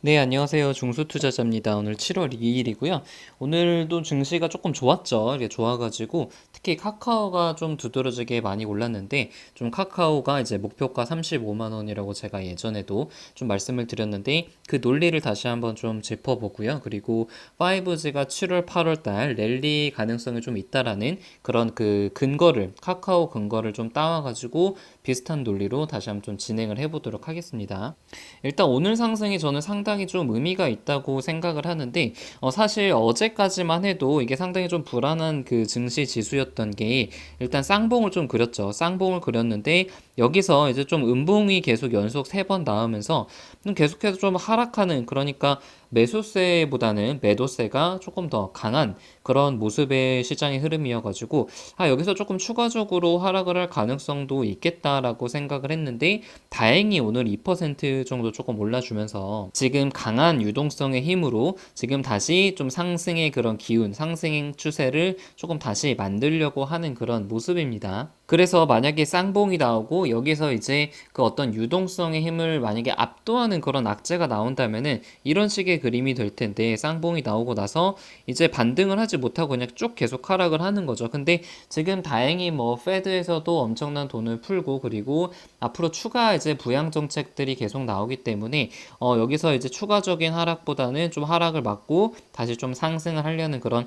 네, 안녕하세요. 중수투자자입니다. 오늘 7월 2일이고요. 오늘도 증시가 조금 좋았죠. 이게 좋아가지고 특히 카카오가 좀 두드러지게 많이 올랐는데 좀 카카오가 이제 목표가 35만 원이라고 제가 예전에도 좀 말씀을 드렸는데 그 논리를 다시 한번 좀 짚어보고요. 그리고 5G가 7월, 8월 달 랠리 가능성이 좀 있다라는 그런 그 근거를 카카오 근거를 좀 따와가지고 비슷한 논리로 다시 한번 좀 진행을 해보도록 하겠습니다. 일단 오늘 상승이 저는 상당히 좀 의미가 있다고 생각을 하는데 사실 어제까지만 해도 이게 상당히 좀 불안한 그 증시 지수였던 게 일단 쌍봉을 좀 그렸죠. 쌍봉을 그렸는데 여기서 이제 좀 음봉이 계속 연속 3번 나오면서 계속해서 좀 하락하는, 그러니까 매수세보다는 매도세가 조금 더 강한 그런 모습의 시장의 흐름이어가지고 여기서 조금 추가적으로 하락을 할 가능성도 있겠다라고 생각을 했는데 다행히 오늘 2% 정도 조금 올라주면서 지금 강한 유동성의 힘으로 지금 다시 좀 상승의 그런 기운, 상승 추세를 조금 다시 만들려고 하는 그런 모습입니다. 그래서 만약에 쌍봉이 나오고 여기서 이제 그 어떤 유동성의 힘을 만약에 압도하는 그런 악재가 나온다면은 이런 식의 그림이 될 텐데, 쌍봉이 나오고 나서 이제 반등을 하지 못하고 그냥 쭉 계속 하락을 하는 거죠. 근데 지금 다행히 뭐 페드에서도 엄청난 돈을 풀고 그리고 앞으로 추가 이제 부양 정책들이 계속 나오기 때문에 여기서 이제 추가적인 하락보다는 좀 하락을 막고 다시 좀 상승을 하려는 그런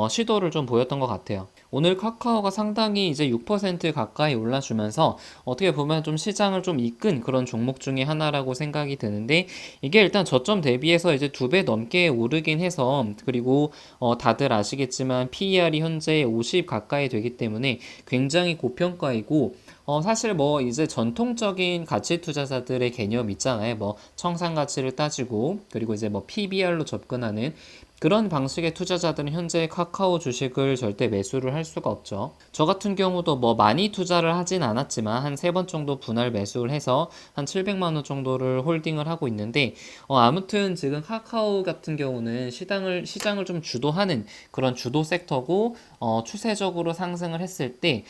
시도를 좀 보였던 것 같아요. 오늘 카카오가 상당히 이제 6% 가까이 올라주면서 어떻게 보면 좀 시장을 좀 이끈 그런 종목 중에 하나라고 생각이 드는데, 이게 일단 저점 대비해서 이제 2배 넘게 오르긴 해서, 그리고 다들 아시겠지만 PER이 현재 50 가까이 되기 때문에 굉장히 고평가이고, 사실 뭐 이제 전통적인 가치 투자자들의 개념 있잖아요. 뭐 청산 가치를 따지고 그리고 이제 뭐 PBR로 접근하는 그런 방식의 투자자들은 현재 카카오 주식을 절대 매수를 할 수가 없죠. 저 같은 경우도 뭐 많이 투자를 하진 않았지만 한 3번 정도 분할 매수를 해서 한 700만 원 정도를 홀딩을 하고 있는데, 아무튼 지금 카카오 같은 경우는 시장을 좀 주도하는 그런 주도 섹터고, 추세적으로 상승을 했을 때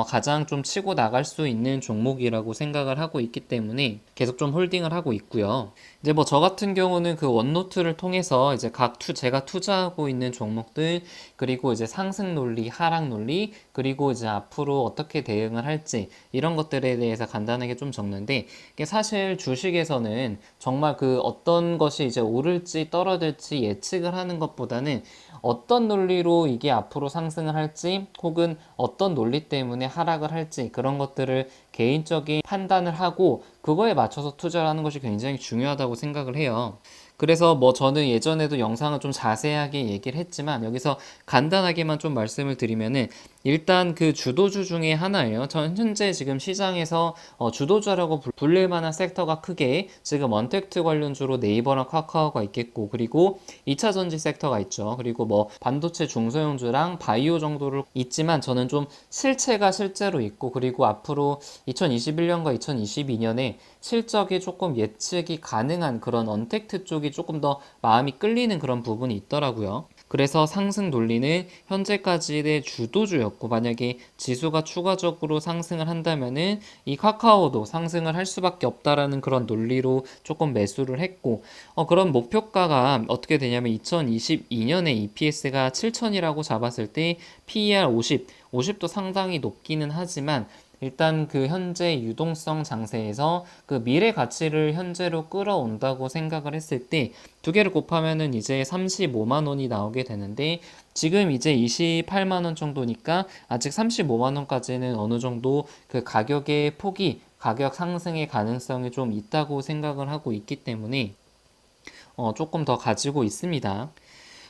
가장 좀 치고 나갈 수 있는 종목이라고 생각을 하고 있기 때문에 계속 좀 홀딩을 하고 있고요. 이제 뭐 저 같은 경우는 그 원노트를 통해서 이제 제가 투자하고 있는 종목들, 그리고 이제 상승 논리, 하락 논리, 그리고 이제 앞으로 어떻게 대응을 할지 이런 것들에 대해서 간단하게 좀 적는데, 이게 사실 주식에서는 정말 그 어떤 것이 이제 오를지 떨어질지 예측을 하는 것보다는 어떤 논리로 이게 앞으로 상승을 할지 혹은 어떤 논리 때문에 하락을 할지 그런 것들을 개인적인 판단을 하고 그거에 맞춰서 투자를 하는 것이 굉장히 중요하다고 생각을 해요. 그래서 뭐 저는 예전에도 영상을 좀 자세하게 얘기를 했지만 여기서 간단하게만 좀 말씀을 드리면은, 일단 그 주도주 중에 하나예요. 전 현재 지금 시장에서 주도주라고 불릴 만한 섹터가 크게 지금 언택트 관련주로 네이버랑 카카오가 있겠고, 그리고 2차 전지 섹터가 있죠. 그리고 뭐 반도체 중소형주랑 바이오 정도를 있지만 저는 좀 실체가 실제로 있고, 그리고 앞으로 2021년과 2022년에 실적이 조금 예측이 가능한 그런 언택트 쪽이 조금 더 마음이 끌리는 그런 부분이 있더라고요. 그래서 상승 논리는 현재까지의 주도주였고, 만약에 지수가 추가적으로 상승을 한다면은 이 카카오도 상승을 할 수밖에 없다라는 그런 논리로 조금 매수를 했고, 그런 목표가가 어떻게 되냐면 2022년에 EPS가 7천이라고 잡았을 때 PER 50도 상당히 높기는 하지만 일단 그 현재 유동성 장세에서 그 미래 가치를 현재로 끌어온다고 생각을 했을 때 두 개를 곱하면은 이제 35만 원이 나오게 되는데, 지금 이제 28만 원 정도니까 아직 35만 원까지는 어느 정도 그 가격의 폭이, 가격 상승의 가능성이 좀 있다고 생각을 하고 있기 때문에 조금 더 가지고 있습니다.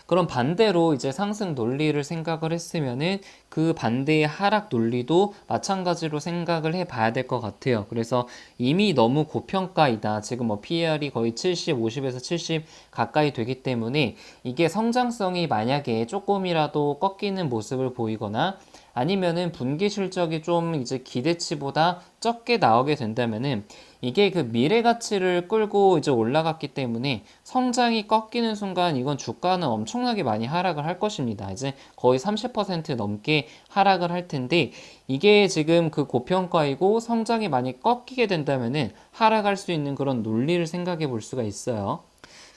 그럼 반대로 이제 상승 논리를 생각을 했으면은 그 반대의 하락 논리도 마찬가지로 생각을 해 봐야 될 것 같아요. 그래서 이미 너무 고평가이다. 지금 뭐 PER이 거의 70, 50에서 70 가까이 되기 때문에 이게 성장성이 만약에 조금이라도 꺾이는 모습을 보이거나 아니면은 분기 실적이 좀 이제 기대치보다 적게 나오게 된다면은 이게 그 미래 가치를 끌고 이제 올라갔기 때문에 성장이 꺾이는 순간 이건 주가는 엄청나게 많이 하락을 할 것입니다. 이제 거의 30% 넘게 하락을 할 텐데, 이게 지금 그 고평가이고 성장이 많이 꺾이게 된다면은 하락할 수 있는 그런 논리를 생각해 볼 수가 있어요.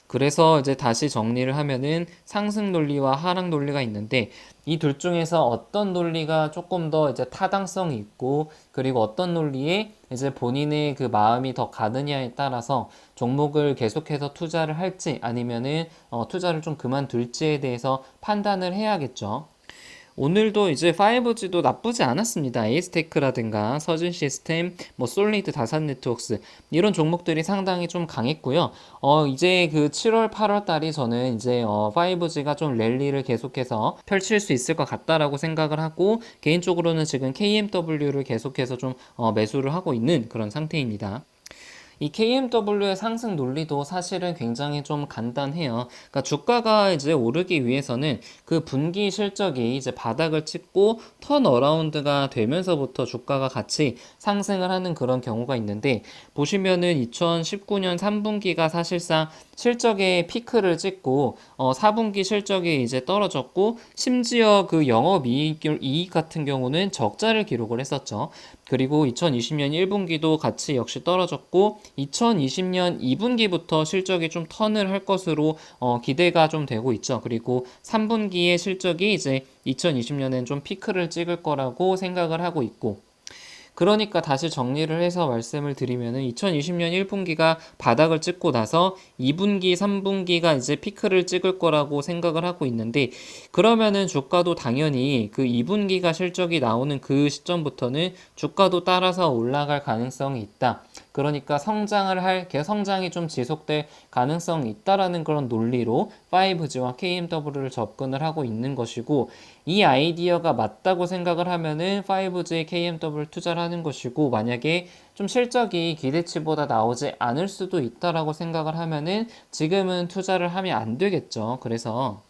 그래서 이제 다시 정리를 하면은 상승 논리와 하락 논리가 있는데 이 둘 중에서 어떤 논리가 조금 더 이제 타당성이 있고 그리고 어떤 논리에 이제 본인의 그 마음이 더 가느냐에 따라서 종목을 계속해서 투자를 할지 아니면은 투자를 좀 그만둘지에 대해서 판단을 해야겠죠. 오늘도 이제 5G도 나쁘지 않았습니다. 에이스테크라든가 서진 시스템, 뭐 솔리드 다산 네트워크스 이런 종목들이 상당히 좀 강했고요. 이제 그 7월, 8월 달이 저는 이제 5G가 좀 랠리를 계속해서 펼칠 수 있을 것 같다라고 생각을 하고 개인적으로는 지금 KMW를 계속해서 좀 매수를 하고 있는 그런 상태입니다. 이 KMW의 상승 논리도 사실은 굉장히 좀 간단해요. 그러니까 주가가 이제 오르기 위해서는 그 분기 실적이 이제 바닥을 찍고 턴어라운드가 되면서부터 주가가 같이 상승을 하는 그런 경우가 있는데 보시면은 2019년 3분기가 사실상 실적의 피크를 찍고 4분기 실적이 이제 떨어졌고 심지어 그 영업이익 같은 경우는 적자를 기록을 했었죠. 그리고 2020년 1분기도 같이 역시 떨어졌고 2020년 2분기부터 실적이 좀 턴을 할 것으로 기대가 좀 되고 있죠. 그리고 3분기의 실적이 이제 2020년엔 좀 피크를 찍을 거라고 생각을 하고 있고 그러니까 다시 정리를 해서 말씀을 드리면은 2020년 1분기가 바닥을 찍고 나서 2분기, 3분기가 이제 피크를 찍을 거라고 생각을 하고 있는데 그러면은 주가도 당연히 그 2분기가 실적이 나오는 그 시점부터는 주가도 따라서 올라갈 가능성이 있다. 그러니까 성장이 좀 지속될 가능성이 있다라는 그런 논리로 5G와 KMW를 접근을 하고 있는 것이고 이 아이디어가 맞다고 생각을 하면은 5G, KMW 투자를 하는 것이고 만약에 좀 실적이 기대치보다 나오지 않을 수도 있다라고 생각을 하면은 지금은 투자를 하면 안 되겠죠. 그래서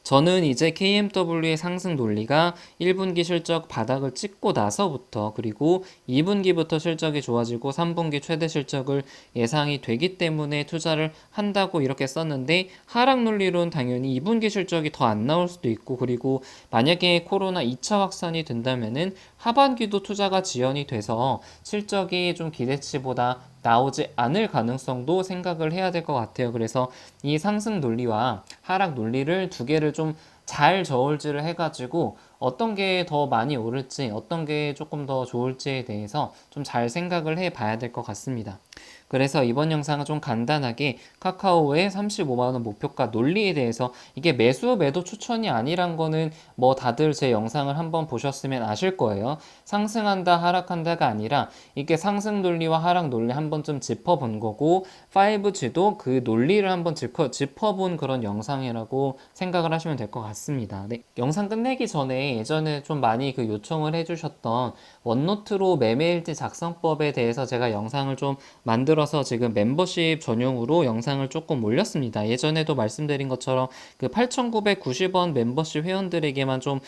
저는 이제 KMW의 상승 논리가 1분기 실적 바닥을 찍고 나서부터 그리고 2분기부터 실적이 좋아지고 3분기 최대 실적을 예상이 되기 때문에 투자를 한다고 이렇게 썼는데 하락 논리로는 당연히 2분기 실적이 더 안 나올 수도 있고 그리고 만약에 코로나 2차 확산이 된다면은 하반기도 투자가 지연이 돼서 실적이 좀 기대치보다 나오지 않을 가능성도 생각을 해야 될 것 같아요. 그래서 이 상승 논리와 하락 논리를 두 개를 좀 잘 저울질을 해가지고 어떤 게 더 많이 오를지 어떤 게 조금 더 좋을지에 대해서 좀 잘 생각을 해 봐야 될 것 같습니다. 그래서 이번 영상은 좀 간단하게 카카오의 35만원 목표가 논리에 대해서 이게 매수 매도 추천이 아니란 거는 뭐 다들 제 영상을 한번 보셨으면 아실 거예요. 상승한다 하락한다가 아니라 이게 상승 논리와 하락 논리 한 번쯤 짚어본 거고 5G도 그 논리를 한번 짚어본 그런 영상이라고 생각을 하시면 될 것 같습니다. 네, 영상 끝내기 전에 예전에 좀 많이 그 요청을 해주셨던 원노트로 매매일지 작성법에 대해서 제가 영상을 좀 만들어서 지금 멤버십 전용으로 영상을 조금 올렸습니다. 예전에도 말씀드린 것처럼 그 8,990원 멤버십 회원들에게만 좀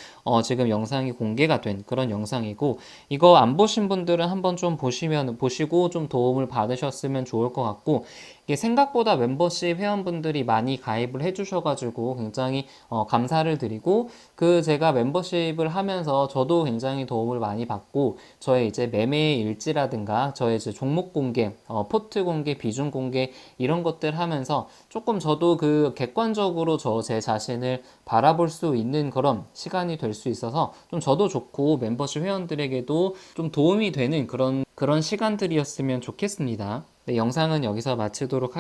지금 영상이 공개가 된 그런 영상이고 이거 안 보신 분들은 한번 좀 보시고 좀 도움을 받으셨으면 좋을 것 같고 이게 생각보다 멤버십 회원분들이 많이 가입을 해주셔가지고 굉장히 감사를 드리고 그 제가 멤버십을 하면서 저도 굉장히 도움을 많이 받고 저의 이제 매매 일지라든가 저의 이제 종목 공개, 포트 공개, 비중 공개 이런 것들 하면서 조금 저도 그 객관적으로 제 자신을 바라볼 수 있는 그런 시간이 될 수 있어서 좀 저도 좋고 멤버십 회원들에게도 좀 도움이 되는 그런 시간들이었으면 좋겠습니다. 네, 영상은 여기서 마치도록 하겠습니다.